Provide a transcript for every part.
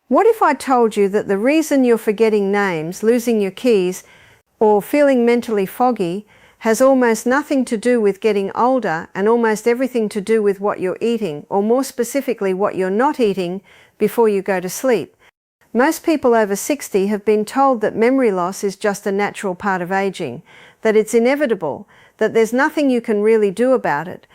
What if I told you that the reason you're forgetting names, losing your keys, or feeling mentally foggy has almost nothing to do with getting older and almost everything to do with what you're eating, or more specifically what you're not eating before you go to sleep? Most people over 60 have been told that memory loss is just a natural part of aging, that it's inevitable, that there's nothing you can really do about it.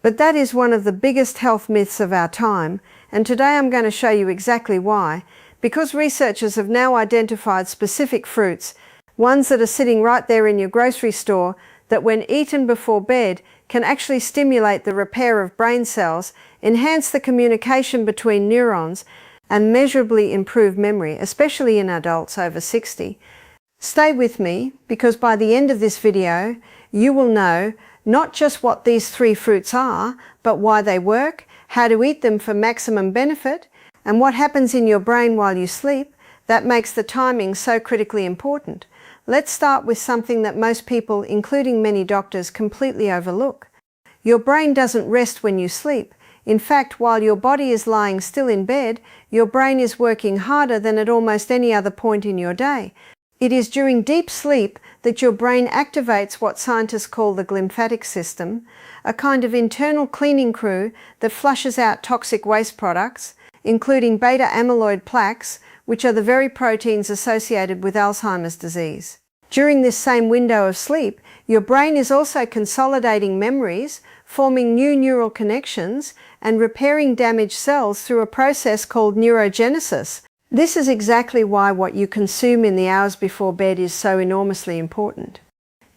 But that is one of the biggest health myths of our time, and today I'm going to show you exactly why. Because researchers have now identified specific fruits, ones that are sitting right there in your grocery store, that when eaten before bed can actually stimulate the repair of brain cells, enhance the communication between neurons, and measurably improve memory, especially in adults over 60. Stay with me, because by the end of this video, you will know not just what these 3 fruits are, but why they work, how to eat them for maximum benefit, and what happens in your brain while you sleep that makes the timing so critically important. Let's start with something that most people, including many doctors, completely overlook. Your brain doesn't rest when you sleep. In fact, while your body is lying still in bed, your brain is working harder than at almost any other point in your day. It is during deep sleep that your brain activates what scientists call the glymphatic system, a kind of internal cleaning crew that flushes out toxic waste products, including beta-amyloid plaques, which are the very proteins associated with Alzheimer's disease. During this same window of sleep, your brain is also consolidating memories, forming new neural connections, and repairing damaged cells through a process called neurogenesis. This is exactly why what you consume in the hours before bed is so enormously important.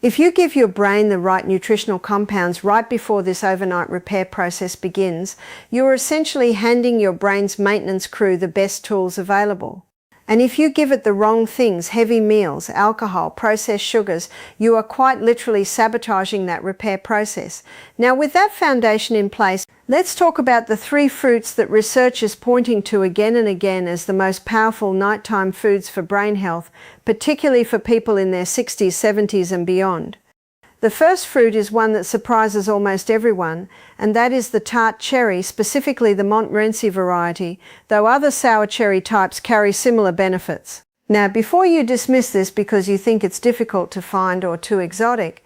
If you give your brain the right nutritional compounds right before this overnight repair process begins, you are essentially handing your brain's maintenance crew the best tools available. And if you give it the wrong things, heavy meals, alcohol, processed sugars, you are quite literally sabotaging that repair process. Now, with that foundation in place, let's talk about the 3 fruits that research is pointing to again and again as the most powerful nighttime foods for brain health, particularly for people in their 60s, 70s and beyond. The first fruit is one that surprises almost everyone, and that is the tart cherry, specifically the Montmorency variety, though other sour cherry types carry similar benefits. Now, before you dismiss this because you think it's difficult to find or too exotic,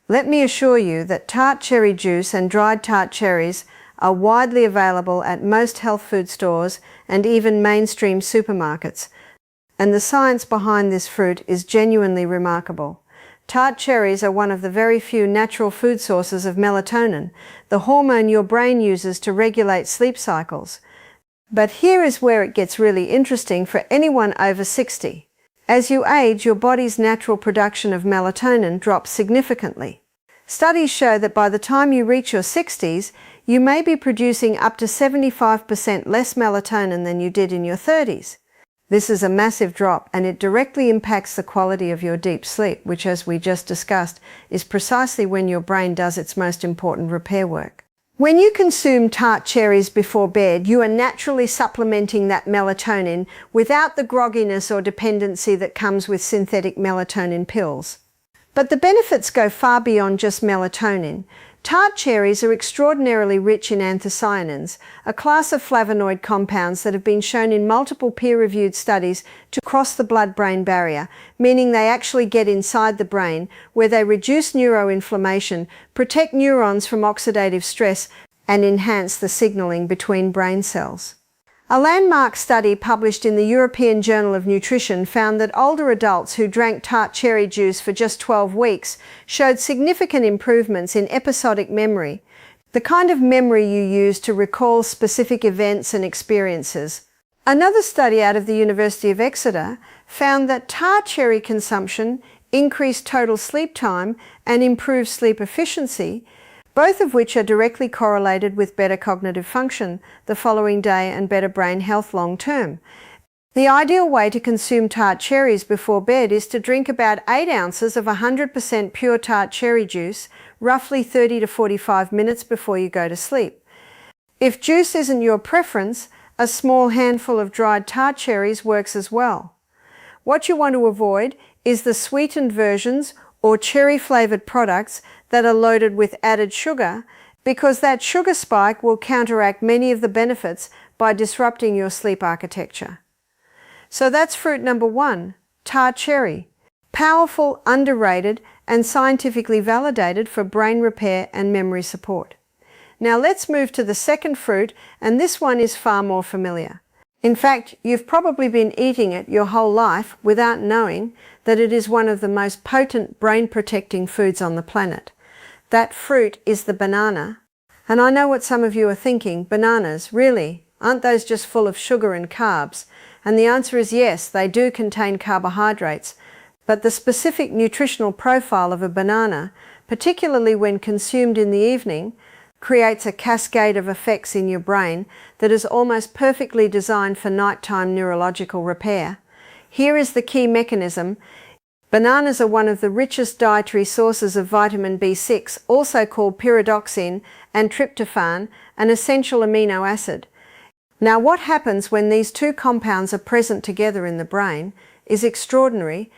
let me assure you that tart cherry juice and dried tart cherries are widely available at most health food stores and even mainstream supermarkets, and the science behind this fruit is genuinely remarkable. Tart cherries are one of the very few natural food sources of melatonin, the hormone your brain uses to regulate sleep cycles. But here is where it gets really interesting for anyone over 60. As you age, your body's natural production of melatonin drops significantly. Studies show that by the time you reach your 60s, you may be producing up to 75% less melatonin than you did in your 30s. This is a massive drop, and it directly impacts the quality of your deep sleep, which, as we just discussed, is precisely when your brain does its most important repair work. When you consume tart cherries before bed, you are naturally supplementing that melatonin without the grogginess or dependency that comes with synthetic melatonin pills. But the benefits go far beyond just melatonin. Tart cherries are extraordinarily rich in anthocyanins, a class of flavonoid compounds that have been shown in multiple peer-reviewed studies to cross the blood-brain barrier, meaning they actually get inside the brain, where they reduce neuroinflammation, protect neurons from oxidative stress, and enhance the signaling between brain cells. A landmark study published in the European Journal of Nutrition found that older adults who drank tart cherry juice for just 12 weeks showed significant improvements in episodic memory, the kind of memory you use to recall specific events and experiences. Another study out of the University of Exeter found that tart cherry consumption increased total sleep time and improved sleep efficiency, both of which are directly correlated with better cognitive function the following day and better brain health long term. The ideal way to consume tart cherries before bed is to drink about 8 ounces of 100% pure tart cherry juice, roughly 30 to 45 minutes before you go to sleep. If juice isn't your preference, a small handful of dried tart cherries works as well. What you want to avoid is the sweetened versions or cherry-flavored products that are loaded with added sugar, because that sugar spike will counteract many of the benefits by disrupting your sleep architecture. So that's fruit number 1, tart cherry. Powerful, underrated, and scientifically validated for brain repair and memory support. Now let's move to the second fruit, and this one is far more familiar. In fact, you've probably been eating it your whole life without knowing that it is one of the most potent brain-protecting foods on the planet. That fruit is the banana. And I know what some of you are thinking, bananas, really? Aren't those just full of sugar and carbs? And the answer is yes, they do contain carbohydrates, but the specific nutritional profile of a banana, particularly when consumed in the evening, creates a cascade of effects in your brain that is almost perfectly designed for nighttime neurological repair. Here is the key mechanism. Bananas are one of the richest dietary sources of vitamin B6, also called pyridoxine, and tryptophan, an essential amino acid. Now, what happens when these two compounds are present together in the brain is extraordinary.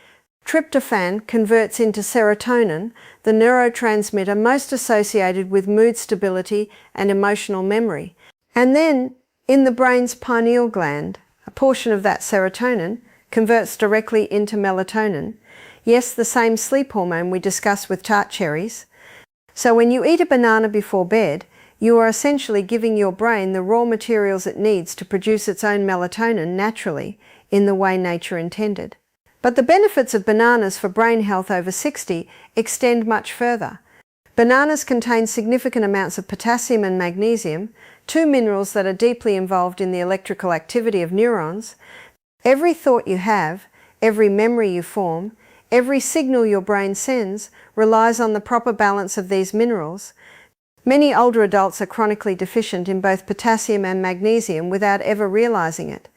Tryptophan converts into serotonin, the neurotransmitter most associated with mood stability and emotional memory. And then, in the brain's pineal gland, a portion of that serotonin converts directly into melatonin. Yes, the same sleep hormone we discussed with tart cherries. So when you eat a banana before bed, you are essentially giving your brain the raw materials it needs to produce its own melatonin naturally, in the way nature intended. But the benefits of bananas for brain health over 60 extend much further. Bananas contain significant amounts of potassium and magnesium, two minerals that are deeply involved in the electrical activity of neurons. Every thought you have, every memory you form, every signal your brain sends relies on the proper balance of these minerals. Many older adults are chronically deficient in both potassium and magnesium without ever realizing it.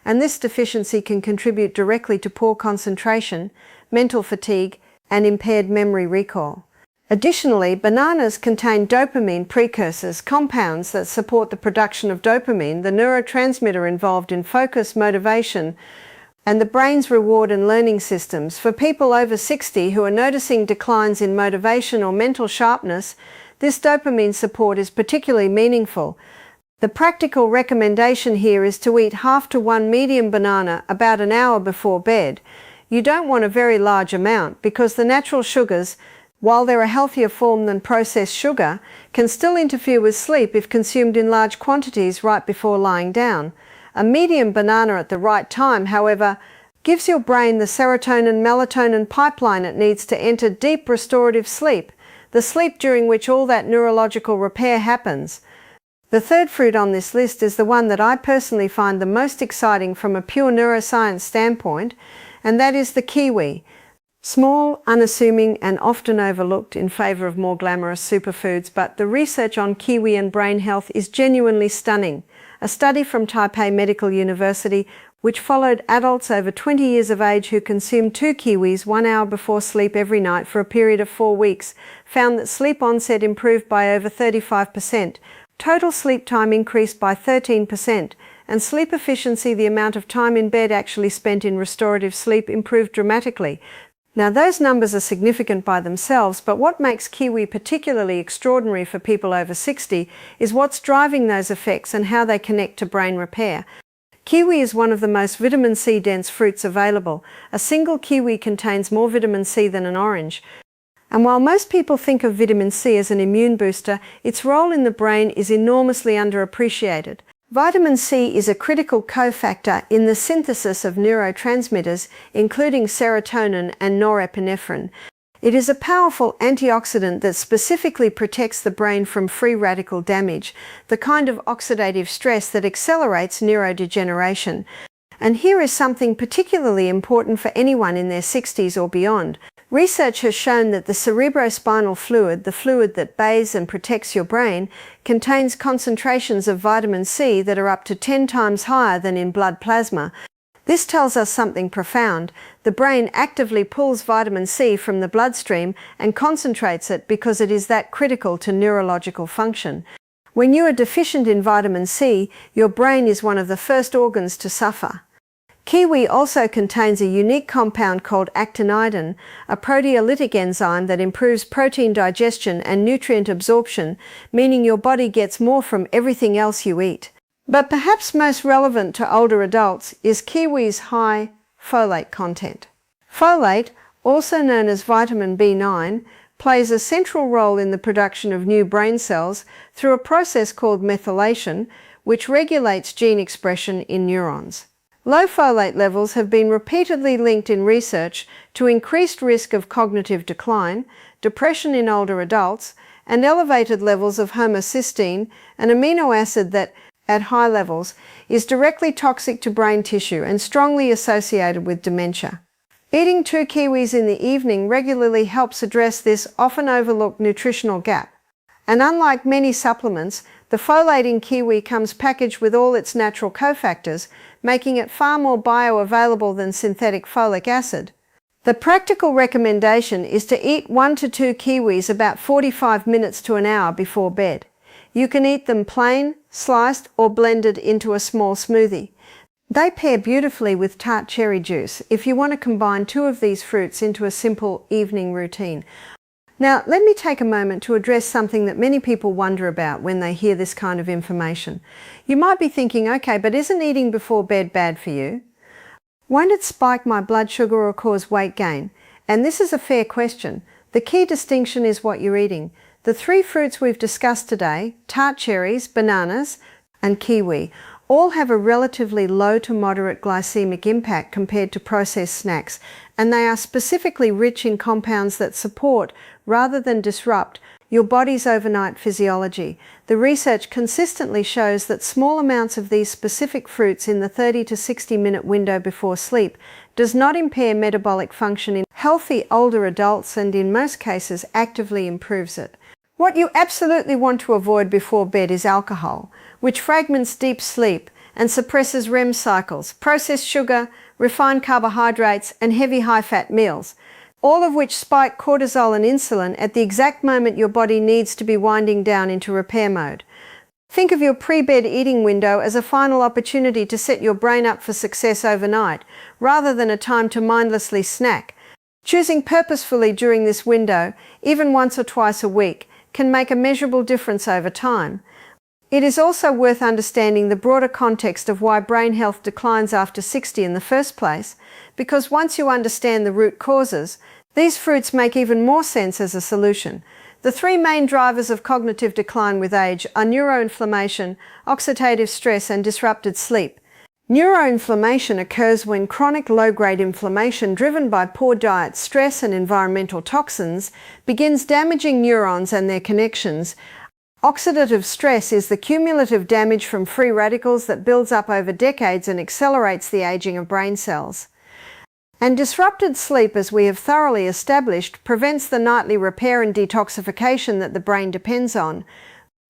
And this deficiency can contribute directly to poor concentration, mental fatigue, and impaired memory recall. Additionally, bananas contain dopamine precursors, compounds that support the production of dopamine, the neurotransmitter involved in focus, motivation, and the brain's reward and learning systems. For people over 60 who are noticing declines in motivation or mental sharpness, this dopamine support is particularly meaningful. The practical recommendation here is to eat half to one medium banana about an hour before bed. You don't want a very large amount because the natural sugars, while they're a healthier form than processed sugar, can still interfere with sleep if consumed in large quantities right before lying down. A medium banana at the right time, however, gives your brain the serotonin-melatonin pipeline it needs to enter deep restorative sleep, the sleep during which all that neurological repair happens. The third fruit on this list is the one that I personally find the most exciting from a pure neuroscience standpoint, and that is the kiwi. Small, unassuming, and often overlooked in favor of more glamorous superfoods, but the research on kiwi and brain health is genuinely stunning. A study from Taipei Medical University, which followed adults over 20 years of age who consumed 2 kiwis 1 hour before sleep every night for a period of 4 weeks, found that sleep onset improved by over 35%. Total sleep time increased by 13%, and sleep efficiency, the amount of time in bed actually spent in restorative sleep, improved dramatically. Now those numbers are significant by themselves, but what makes kiwi particularly extraordinary for people over 60 is what's driving those effects and how they connect to brain repair. Kiwi is one of the most vitamin C dense fruits available. A single kiwi contains more vitamin C than an orange. And while most people think of vitamin C as an immune booster, its role in the brain is enormously underappreciated. Vitamin C is a critical cofactor in the synthesis of neurotransmitters, including serotonin and norepinephrine. It is a powerful antioxidant that specifically protects the brain from free radical damage, the kind of oxidative stress that accelerates neurodegeneration. And here is something particularly important for anyone in their 60s or beyond. Research has shown that the cerebrospinal fluid, the fluid that bathes and protects your brain, contains concentrations of vitamin C that are up to 10 times higher than in blood plasma. This tells us something profound. The brain actively pulls vitamin C from the bloodstream and concentrates it because it is that critical to neurological function. When you are deficient in vitamin C, your brain is one of the first organs to suffer. Kiwi also contains a unique compound called actinidin, a proteolytic enzyme that improves protein digestion and nutrient absorption, meaning your body gets more from everything else you eat. But perhaps most relevant to older adults is kiwi's high folate content. Folate, also known as vitamin B9, plays a central role in the production of new brain cells through a process called methylation, which regulates gene expression in neurons. Low folate levels have been repeatedly linked in research to increased risk of cognitive decline, depression in older adults, and elevated levels of homocysteine, an amino acid that, at high levels, is directly toxic to brain tissue and strongly associated with dementia. Eating 2 kiwis in the evening regularly helps address this often overlooked nutritional gap. And unlike many supplements, the folate in kiwi comes packaged with all its natural cofactors, making it far more bioavailable than synthetic folic acid. The practical recommendation is to eat 1 to 2 kiwis about 45 minutes to an hour before bed. You can eat them plain, sliced, or blended into a small smoothie. They pair beautifully with tart cherry juice if you want to combine 2 of these fruits into a simple evening routine. Now, let me take a moment to address something that many people wonder about when they hear this kind of information. You might be thinking, okay, but isn't eating before bed bad for you? Won't it spike my blood sugar or cause weight gain? And this is a fair question. The key distinction is what you're eating. The 3 fruits we've discussed today, tart cherries, bananas, and kiwi, all have a relatively low to moderate glycemic impact compared to processed snacks, and they are specifically rich in compounds that support, rather than disrupt, your body's overnight physiology. The research consistently shows that small amounts of these specific fruits in the 30 to 60-minute window before sleep does not impair metabolic function in healthy older adults and in most cases actively improves it. What you absolutely want to avoid before bed is alcohol, which fragments deep sleep and suppresses REM cycles, processed sugar, refined carbohydrates, and heavy high-fat meals, all of which spike cortisol and insulin at the exact moment your body needs to be winding down into repair mode. Think of your pre-bed eating window as a final opportunity to set your brain up for success overnight, rather than a time to mindlessly snack. Choosing purposefully during this window, even once or twice a week, can make a measurable difference over time. It is also worth understanding the broader context of why brain health declines after 60 in the first place, because once you understand the root causes, these fruits make even more sense as a solution. The 3 main drivers of cognitive decline with age are neuroinflammation, oxidative stress, and disrupted sleep. Neuroinflammation occurs when chronic low-grade inflammation driven by poor diet, stress, and environmental toxins begins damaging neurons and their connections. Oxidative stress is the cumulative damage from free radicals that builds up over decades and accelerates the aging of brain cells. And disrupted sleep, as we have thoroughly established, prevents the nightly repair and detoxification that the brain depends on.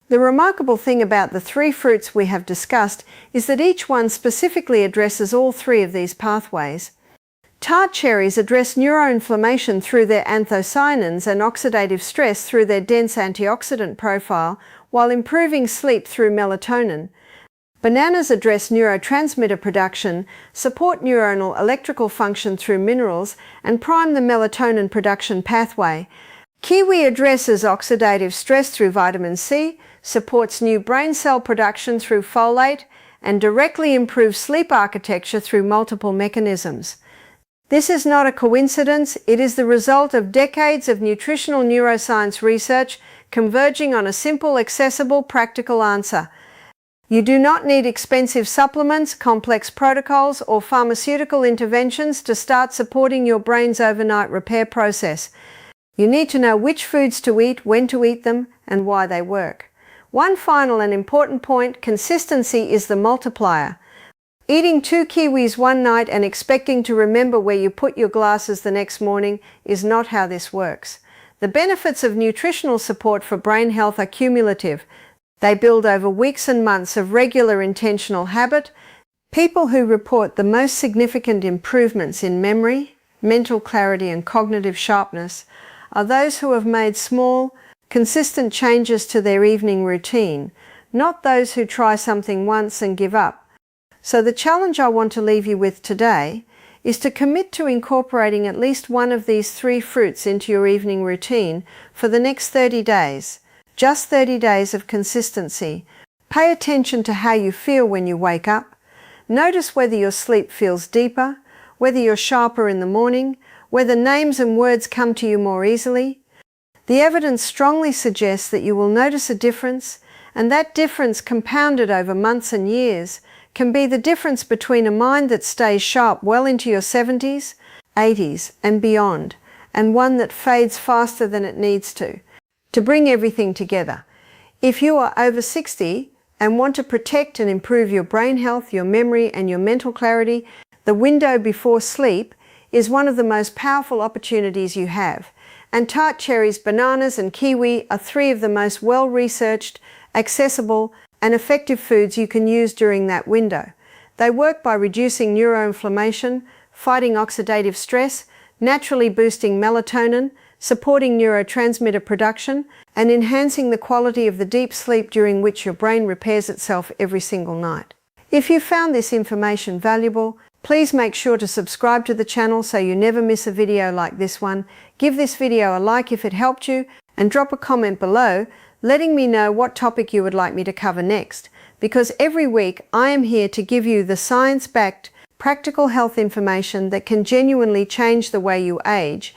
The remarkable thing about the 3 fruits we have discussed is that each one specifically addresses all 3 of these pathways. Tart cherries address neuroinflammation through their anthocyanins and oxidative stress through their dense antioxidant profile, while improving sleep through melatonin. Bananas address neurotransmitter production, support neuronal electrical function through minerals, and prime the melatonin production pathway. Kiwi addresses oxidative stress through vitamin C, supports new brain cell production through folate, and directly improves sleep architecture through multiple mechanisms. This is not a coincidence, it is the result of decades of nutritional neuroscience research converging on a simple, accessible, practical answer. You do not need expensive supplements, complex protocols, or pharmaceutical interventions to start supporting your brain's overnight repair process. You need to know which foods to eat, when to eat them, and why they work. One final and important point: consistency is the multiplier. Eating 2 kiwis one night and expecting to remember where you put your glasses the next morning is not how this works. The benefits of nutritional support for brain health are cumulative. They build over weeks and months of regular intentional habit. People who report the most significant improvements in memory, mental clarity, and cognitive sharpness are those who have made small, consistent changes to their evening routine, not those who try something once and give up. So the challenge I want to leave you with today is to commit to incorporating at least one of these 3 fruits into your evening routine for the next 30 days. Just 30 days of consistency. Pay attention to how you feel when you wake up. Notice whether your sleep feels deeper, whether you're sharper in the morning, whether names and words come to you more easily. The evidence strongly suggests that you will notice a difference, and that difference, compounded over months and years, can be the difference between a mind that stays sharp well into your 70s, 80s, and beyond, and one that fades faster than it needs to. To bring everything together, if you are over 60 and want to protect and improve your brain health, your memory, and your mental clarity, the window before sleep is one of the most powerful opportunities you have. And tart, cherries, bananas, and kiwi are three of the most well-researched, accessible, and effective foods you can use during that window. They work by reducing neuroinflammation, fighting oxidative stress, naturally boosting melatonin, supporting neurotransmitter production, and enhancing the quality of the deep sleep during which your brain repairs itself every single night. If you found this information valuable, please make sure to subscribe to the channel so you never miss a video like this one. Give this video a like if it helped you, and drop a comment below letting me know what topic you would like me to cover next, because every week I am here to give you the science-backed, practical health information that can genuinely change the way you age